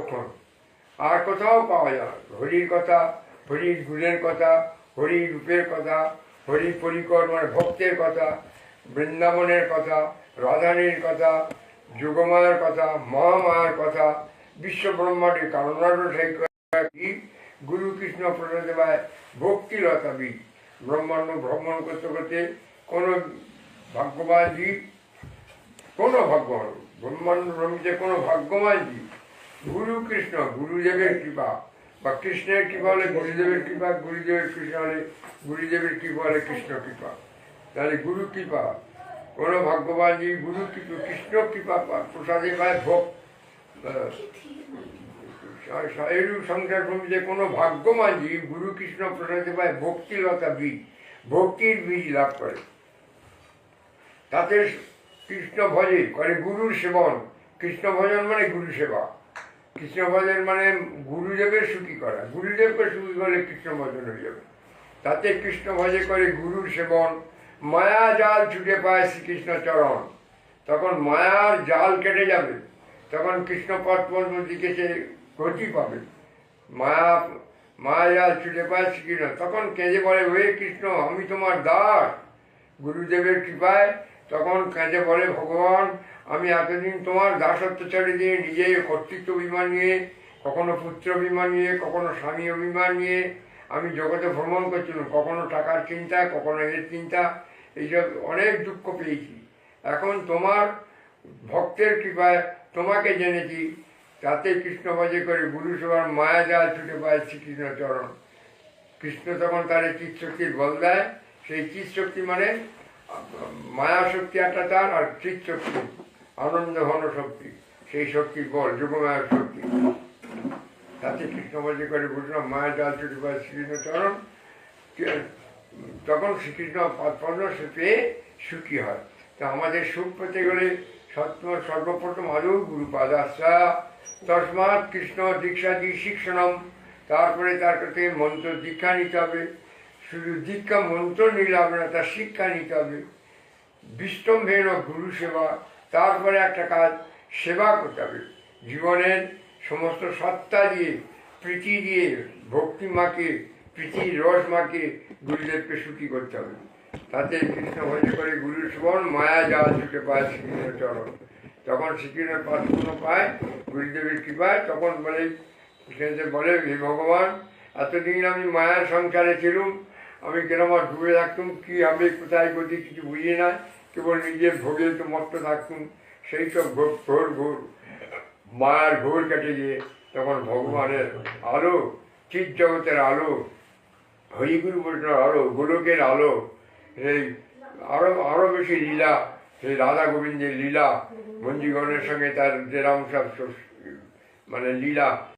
লক্ষণ, আর কোথাও পাওয়া যায় না। হরির কথা, হরির গুণের কথা, হরির রূপের কথা, হরি পরিকর মানে ভক্তের কথা, বৃন্দাবনের কথা, রাধানীর কথা, যোগমায়ের কথা, মহামায়ার কথা, বিশ্ব ব্রহ্মাণ্ডের কারণারও সেই গুরু কৃষ্ণ প্রসাদেবায় ভক্তিলতা বীজ। ব্রহ্মাণ্ড ভ্রমণ করতে করতে কোনো ভাগ্যবান জীব, কোনো ভাগ্যবান ব্রহ্মাণ্ড ভ্রমিতে কোনো ভাগ্যবান জীব গুরু কৃষ্ণ গুরুদেবের কৃপা বা কৃষ্ণের কৃপা হলে গুরুদেবের কৃপা, গুরুদেবের কৃষ্ণ হলে গুরুদেবের কৃপা হলে কৃষ্ণ কৃপা। তাহলে গুরু কৃপা কোনো ভাগ্যবান জীব গুরু কৃষ্ণ কৃপা প্রসাদে পায় ভোগ এরূপ সংসার ভূমিতে কোনো ভাগ্যবান জীব গুরু কৃষ্ণ প্রসাদে পায় ভক্তিলতা বীজ, ভক্তির বীজ লাভ করে। তাতে কৃষ্ণ ভজে করে গুরুর সেবন। কৃষ্ণ ভজন মানে গুরু সেবা, কৃষ্ণ ভজন মানে গুরুদেবের সুখী করা। গুরুদেবকে সুখী করলে কৃষ্ণ ভজন হয়ে যাবে। তাতে কৃষ্ণ ভজে করে গুরুর সেবন, মায়া জাল ছুটে পায় শ্রীকৃষ্ণ চরণ। তখন মায়ার জাল কেটে যাবে, তখন কৃষ্ণ পথ পদ্ম দিকে সে গতি পাবে। মায়া জাল ছুটে পায় শ্রীকৃষ্ণ, তখন কেঁদে বলে হে কৃষ্ণ আমি তোমার দাস। গুরুদেবের কৃপায় তখন কাঁদে বলে ভগবান আমি এতদিন তোমার দাসত্ব ছেড়ে দিয়ে নিজে কর্তৃত্ব অভিমান নিয়ে, কখনো পুত্র অভিমান নিয়ে, কখনো স্বামী অভিমান নিয়ে আমি জগতে ভ্রমণ করছিলাম। কখনো টাকার চিন্তা, কখনো এর চিন্তা, এইসব অনেক দুঃখ পেয়েছি। এখন তোমার ভক্তের কৃপায় তোমাকে জেনেছি। তাতে কৃষ্ণ ভজে করে গুরু সেবার মায়া জাল ছুটে পায় শ্রীকৃষ্ণ চরণ। কৃষ্ণ তখন তার চিৎশক্তির বল দেয়। সেই চিৎশক্তি মানে মায়া শক্তি একটা তার, আর চিৎশক্তি আনন্দ ঘন শক্তি, সেই শক্তির বল যোগমায়ার শক্তি। তাতে কৃষ্ণ ভজে করে বুঝলাম মায়া জাল ছুটে পায় শ্রীকৃষ্ণ চরণ। তখন শ্রীকৃষ্ণ পদ্ম পেয়ে সুখী হয়। তা আমাদের সুখ পেতে গেলে সর্বপ্রথম আদৌ গুরুপাদাশ্রা তসমাৎ কৃষ্ণ দীক্ষা দি শিক্ষণম। তারপরে তার কাছে মন্ত্র দীক্ষা নিতে হবে। শুধু দীক্ষা মন্ত্র নিলে হবে না, তার শিক্ষা নিতে হবে। বিস্তম্ভেন গুরু সেবা, তারপরে একটা কাজ সেবা করতে হবে। জীবনের সমস্ত সত্তা দিয়ে, প্রীতি দিয়ে, ভক্তি মাকে, প্রীতির রস মাকে গুরুদেবকে সুখী করতে হবে। তাতে কৃষ্ণ ভজে করে গুরুর সেবন মায়া জাল ছুটে পায় শ্রীকৃষ্ণ চরণ। তখন শ্রীকৃষ্ণ পাঠপূর্ণ পায় গুরুদেবের কৃপায়। তখন বলে কৃষ্ণদেব বলে হে ভগবান এতদিন আমি মায়ার সংসারে ছিলুম, আমি কেরম ডুবে থাকতুম, কী হবে কোথায় গতি কিছু বুঝি না, কেবল নিজের ভোগে তো মত্ত থাকতুম। সেই সব ঘোর ঘোর মায়ার ঘোর কেটে গিয়ে তখন ভগবানের আলো, চিৎ জগতের আলো, হরিগুরু বৈষ্ণবের আলো, গোলকের আলো, সেই আরো বেশি লীলা, সেই রাধা গোবিন্দের লীলা, বন্দীগণের সঙ্গে তার যেরকম সব মানে লীলা